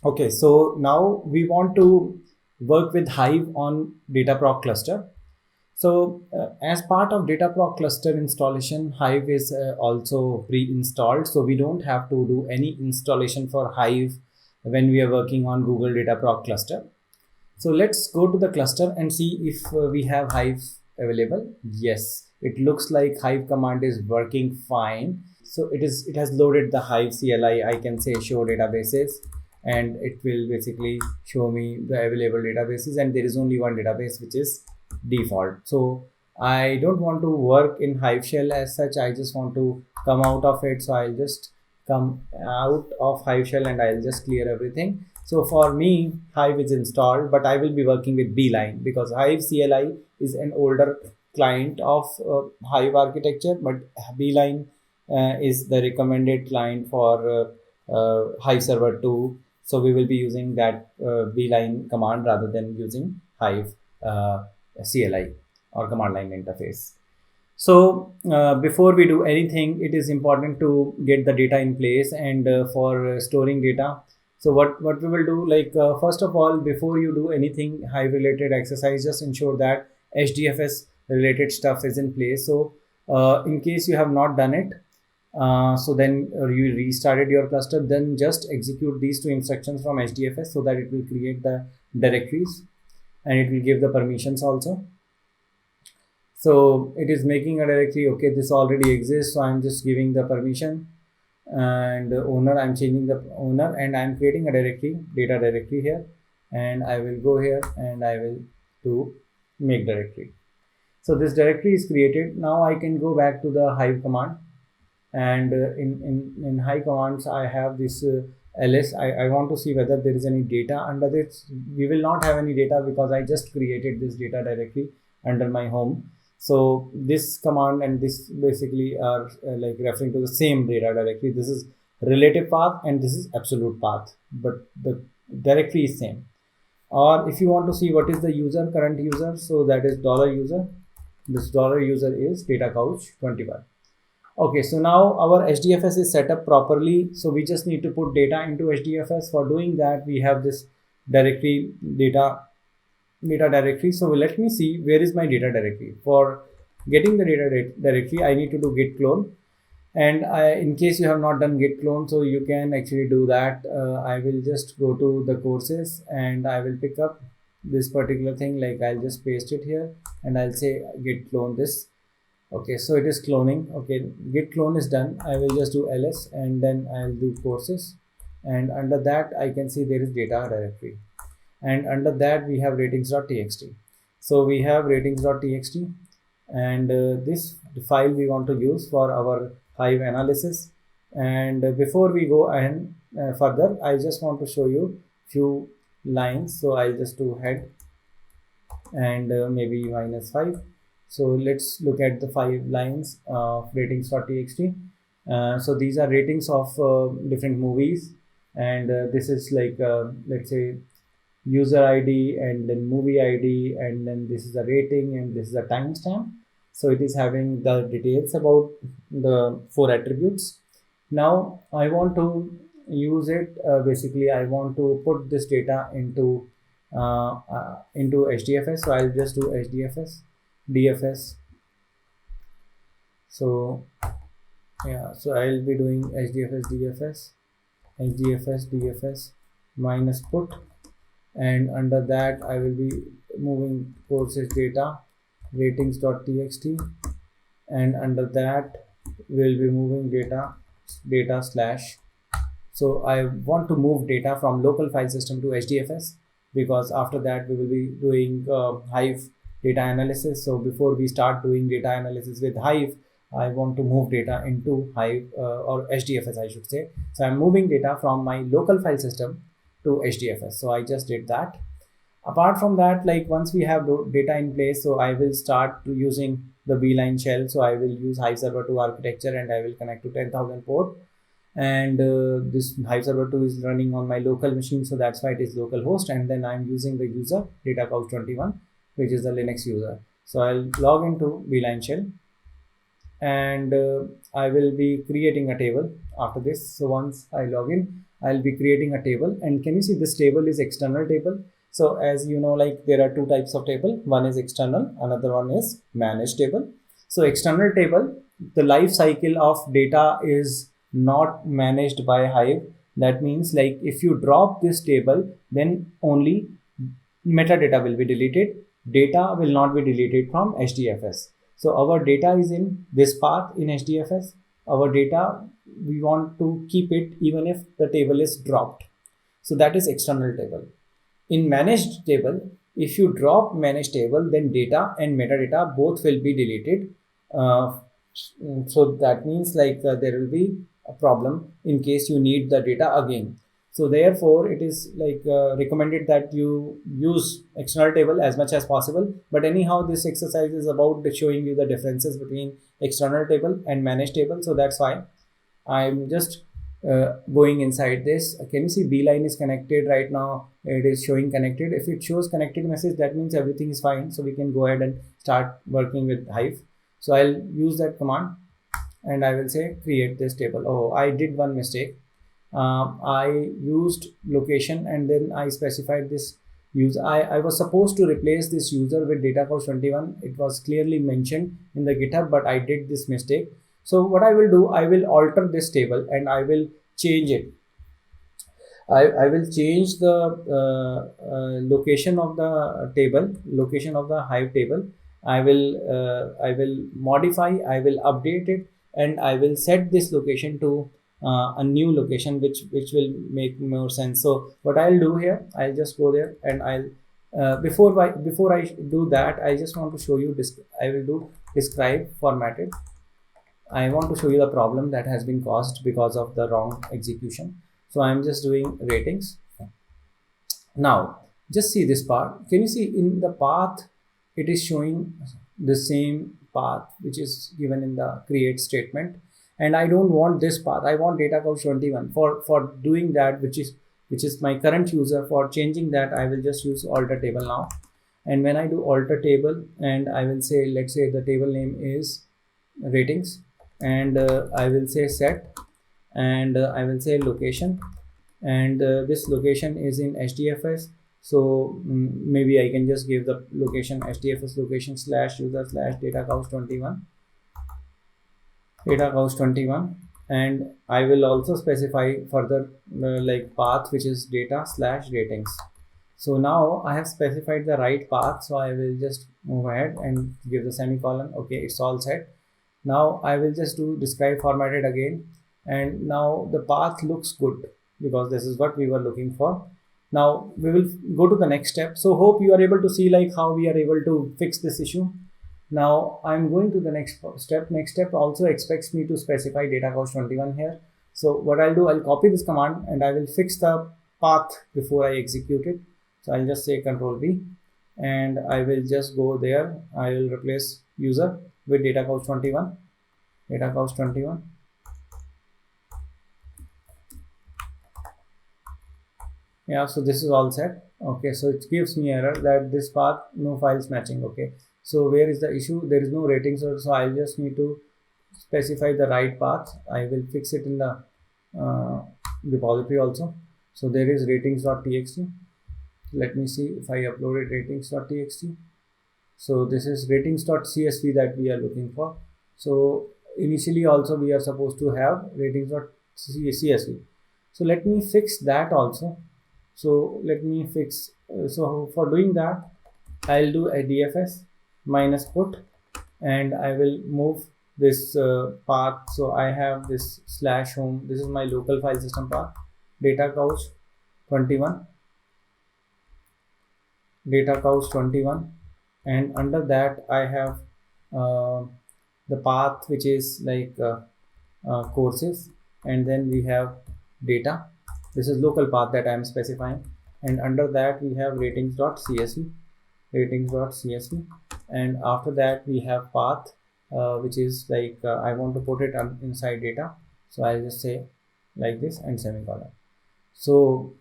Okay, so now we want to work with Hive on Dataproc cluster. So as part of Dataproc cluster installation, Hive is also pre-installed. So we don't have to do any installation for Hive when we are working on Google Dataproc cluster. So let's go to the cluster and see if we have Hive available. Yes, it looks like Hive command is working fine. So it has loaded the Hive CLI. I can say show databases, and it will basically show me the available databases, and there is only one database which is default. So I don't want to work in Hive shell as such. I just want to come out of it. So I'll just come out of Hive shell and I'll just clear everything. So for me, Hive is installed, but I will be working with Beeline because Hive CLI is an older client of Hive architecture, but Beeline is the recommended client for Hive Server 2. So we will be using that Beeline command rather than using Hive CLI or command line interface. So before we do anything, it is important to get the data in place and for storing data. So what we will do, like first of all, before you do anything Hive related exercise, just ensure that HDFS related stuff is in place. So in case you have not done it, so then you restarted your cluster, then just execute these two instructions from HDFS so that it will create the directories and it will give the permissions also. So it is making a directory. Okay, this already exists, so I'm just giving the permission, and owner, I'm changing the owner, and I'm creating a directory, data directory here, and I will go here and I will do make directory. So this directory is created. Now I can go back to the Hive command, and in Hive commands I have this ls. I want to see whether there is any data under this. We will not have any data because I just created this data directory under my home. So this command and this basically are like referring to the same data directory. This is relative path and this is absolute path, but the directory is same. Or if you want to see what is the user, current user, so that is $user. This $user is data couch 21. Okay, so now our HDFS is set up properly. So we just need to put data into HDFS. For doing that, we have this directory data directory. So let me see where is my data directory. For getting the data directory, I need to do git clone. And in case you have not done git clone, so you can actually do that. I will just go to the courses and I will pick up this particular thing. Like I'll just paste it here and I'll say git clone this. Okay, so it is cloning. Okay, git clone is done. I will just do ls and then I'll do courses, and under that I can see there is data directory, and under that we have ratings.txt. So we have ratings.txt, and this file we want to use for our Hive analysis. And before we go and further, I just want to show you few lines. So I'll just do head and maybe -5. So let's look at the 5 lines of ratings.txt. So these are ratings of different movies, and this is like let's say user ID and then movie ID, and then this is a rating and this is a timestamp. So it is having the details about the 4 attributes. Now I want to use it. Basically, I want to put this data into HDFS. So I'll just do HDFS DFS. So yeah, so I'll be doing HDFS DFS minus put, and under that I will be moving courses data ratings.txt, and under that we'll be moving data slash. So I want to move data from local file system to HDFS, because after that we will be doing Hive data analysis. So before we start doing data analysis with Hive, I want to move data into Hive or HDFS, I should say. So I'm moving data from my local file system to HDFS. So I just did that. Apart from that, like once we have data in place, so I will start using the Beeline shell. So I will use Hive Server 2 architecture and I will connect to 10,000 port. And this Hive Server 2 is running on my local machine, so that's why it is localhost. And then I'm using the user data couch 21, which is the Linux user. So I'll log into Beeline shell, and I will be creating a table after this. So once I log in, I'll be creating a table, and can you see this table is external table. So as you know, like there are two types of table. One is external, another one is managed table. So external table, the life cycle of data is not managed by Hive. That means like if you drop this table, then only metadata will be deleted. Data will not be deleted from HDFS. So our data is in this path in HDFS. Our data, we want to keep it even if the table is dropped. So that is external table. In managed table, if you drop managed table, then data and metadata both will be deleted. So that means like there will be a problem in case you need the data again. So therefore it is like recommended that you use external table as much as possible. But anyhow, this exercise is about showing you the differences between external table and managed table. So that's why I'm just going inside this. Can you see Beeline is connected right now? It is showing connected. If it shows connected message, that means everything is fine. So we can go ahead and start working with Hive. So I'll use that command and I will say create this table. Oh, I did one mistake. I used location and then I specified this user. I was supposed to replace this user with DataCouch21. It was clearly mentioned in the GitHub, but I did this mistake. So what I will do, I will alter this table and I will change it. I will change the location of the table, location of the Hive table. I will modify, I will update it, and I will set this location to a new location, which will make more sense. So what I'll do here, I'll just go there and I'll before I do that, I just want to show you this. I will do describe formatted. I want to show you the problem that has been caused because of the wrong execution. So I'm just doing ratings. Now just see this part. Can you see in the path it is showing the same path which is given in the create statement, and I don't want this path. I want DataCouch21. For doing that, which is my current user, for changing that I will just use alter table now. And when I do alter table and I will say, let's say the table name is ratings, and I will say set, and I will say location, and this location is in HDFS. So maybe I can just give the location HDFS location / user / DataCouch21, and I will also specify further like path, which is data / ratings. So now I have specified the right path, so I will just move ahead and give the semicolon. Okay, it's all set. Now I will just do describe formatted again, and now the path looks good because this is what we were looking for. Now we will go to the next step. So hope you are able to see like how we are able to fix this issue. Now I'm going to the next step. Next step also expects me to specify DataCouch21 here. So what I'll do, I'll copy this command and I will fix the path before I execute it. So I'll just say Control V, and I will just go there. I will replace user with DataCouch21. Yeah, so this is all set. Okay, so it gives me error that this path no files matching. Okay, so where is the issue? There is no ratings, so I'll just need to specify the right path. I will fix it in the repository also. So there is ratings.txt. Let me see if I uploaded ratings.txt. So this is ratings.csv that we are looking for. So initially also we are supposed to have ratings.csv. So let me fix that also. So let me fix, so for doing that, I'll do a DFS minus put, and I will move this path. So I have this / home. This is my local file system path, DataCouch21, and under that I have the path which is like courses, and then we have data. This is local path that I am specifying, and under that we have ratings.csv, and after that we have path which is like I want to put it inside data. So I'll just say like this and semicolon. So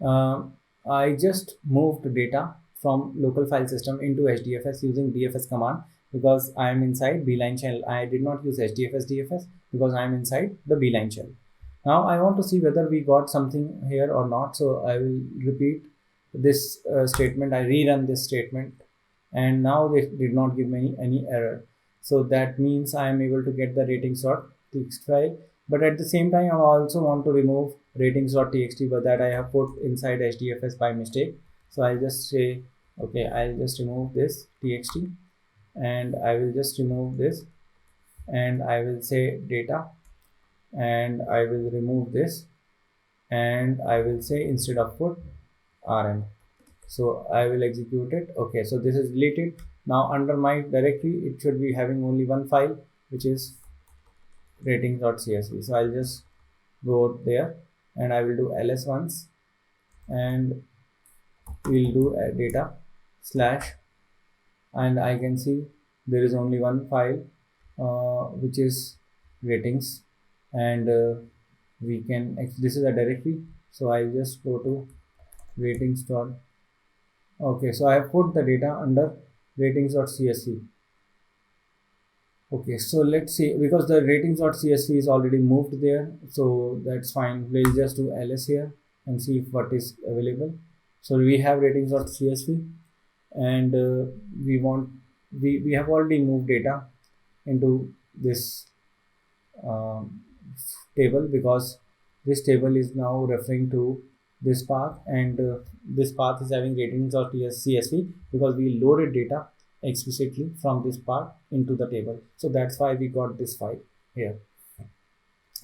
I just moved data from local file system into HDFS using DFS command because I am inside Beeline shell. I did not use HDFS DFS because I am inside the Beeline shell. Now I want to see whether we got something here or not. So I will repeat this statement. I rerun this statement, and now they did not give me any error. So that means I am able to get the ratings.txt file. But at the same time, I also want to remove ratings.txt, but that I have put inside HDFS by mistake. So I'll just say, okay, I'll just remove this txt, and I will just remove this, and I will say data, and I will remove this, and I will say instead of put rm. So I will execute it. Okay, so this is deleted. Now under my directory it should be having only one file, which is ratings.csv. So I'll just go there, and I will do ls once, and we'll do data slash, and I can see there is only one file, which is ratings, and we can, this is a directory, so I'll just go to ratings dot. Okay, so I have put the data under ratings.csv. Okay, so let's see, because the ratings.csv is already moved there, so that's fine. We'll just do ls here and see if what is available. So we have ratings.csv, and we have already moved data into this table, because this table is now referring to this path, and this path is having ratings.csv because we loaded data explicitly from this path into the table. So that's why we got this file here.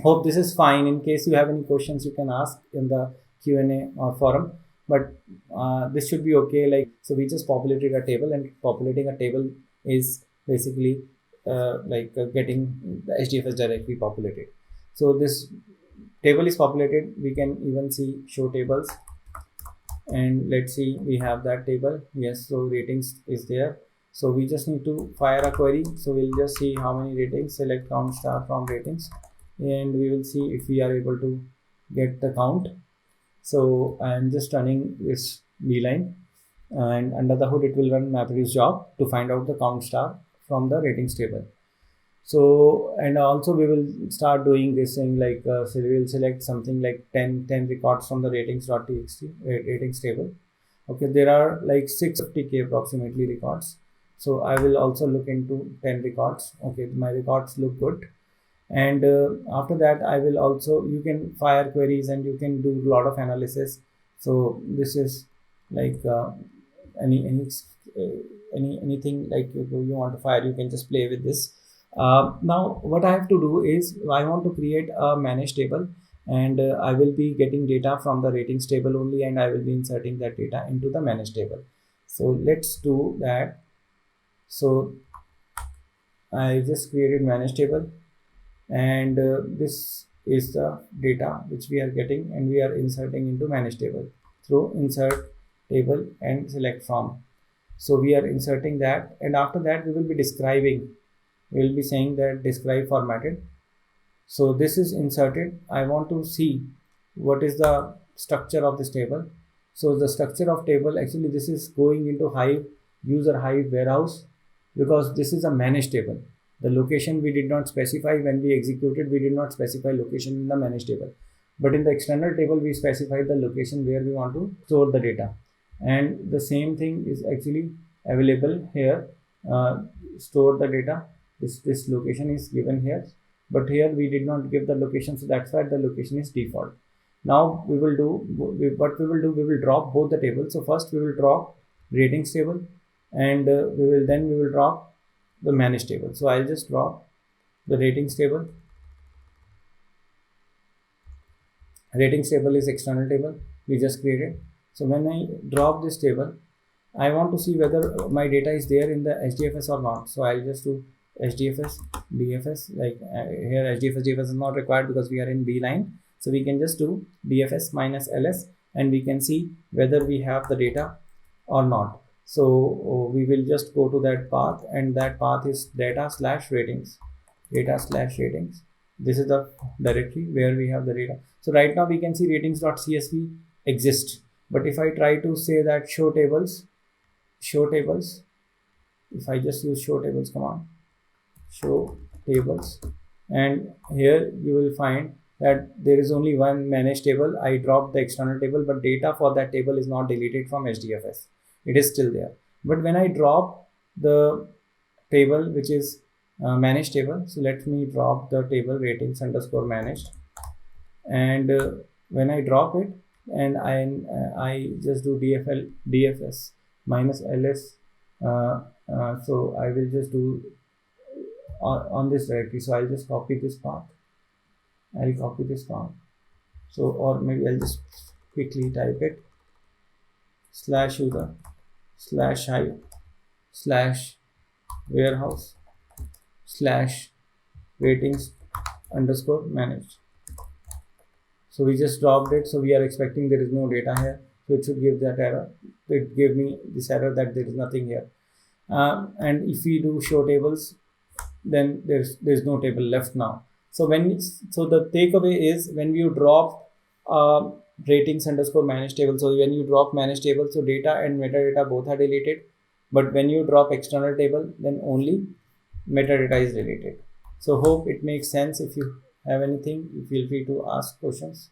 Hope this is fine. In case you have any questions, you can ask in the Q&A or forum, but this should be okay. Like, so we just populated a table, and populating a table is basically getting the HDFS directory populated. So this table is populated. We can even see show tables, and let's see, we have that table. Yes, so ratings is there. So we just need to fire a query. So we'll just see how many ratings, select count star from ratings, and we will see if we are able to get the count. So I'm just running this beeline, and under the hood it will run MapReduce job to find out the count star from the ratings table. So, and also we will start doing this thing like, so we will select something like 10 records from the ratings.txt ratings table. Okay, there are like 650k approximately records. So I will also look into 10 records. Okay, my records look good. And after that, I will also, you can fire queries and you can do a lot of analysis. So this is like anything like you want to fire, you can just play with this. Now what I have to do is, I want to create a manage table, and I will be getting data from the ratings table only, and I will be inserting that data into the manage table. So let's do that. So I just created manage table, and this is the data which we are getting, and we are inserting into manage table through insert table and select from. So we are inserting that, and after that we will be describing, we will be saying that describe formatted. So this is inserted. I want to see what is the structure of this table. So the structure of table, actually this is going into Hive, user Hive warehouse, because this is a managed table. The location we did not specify when we executed, we did not specify location in the managed table. But in the external table, we specified the location where we want to store the data. And the same thing is actually available here. Store the data. This location is given here, but here we did not give the location, so that's why the location is default. Now we will do what we will drop both the tables. So first we will drop ratings table, and we will drop the manage table. So I'll just drop the ratings table. Ratings table is external table we just created. So when I drop this table, I want to see whether my data is there in the HDFS or not. So I'll just do HDFS DFS, like here HDFS DFS is not required because we are in beeline. So we can just do DFS minus ls, and we can see whether we have the data or not. So we will just go to that path, and that path is data/ratings. This is the directory where we have the data. So right now we can see ratings.csv exists. But if I try to say that show tables, if I just use show tables command, show tables, and here you will find that there is only one managed table. I dropped the external table, but data for that table is not deleted from HDFS. It is still there. But when I drop the table, which is managed table, so let me drop the table ratings underscore managed, and when I drop it, and I just do DFS minus ls, so I will just do on this directory. So I'll just copy this path. I'll copy this path. So, or maybe I'll just quickly type it slash user slash hive slash warehouse slash ratings underscore managed. So we just dropped it. So we are expecting there is no data here. So it should give that error. It gave me this error that there is nothing here. And if we do show tables, then there's no table left now. So the takeaway is, when you drop ratings underscore managed table, so when you drop managed table, so data and metadata both are deleted. But when you drop external table, then only metadata is deleted. So hope it makes sense. If you have anything, feel free to ask questions.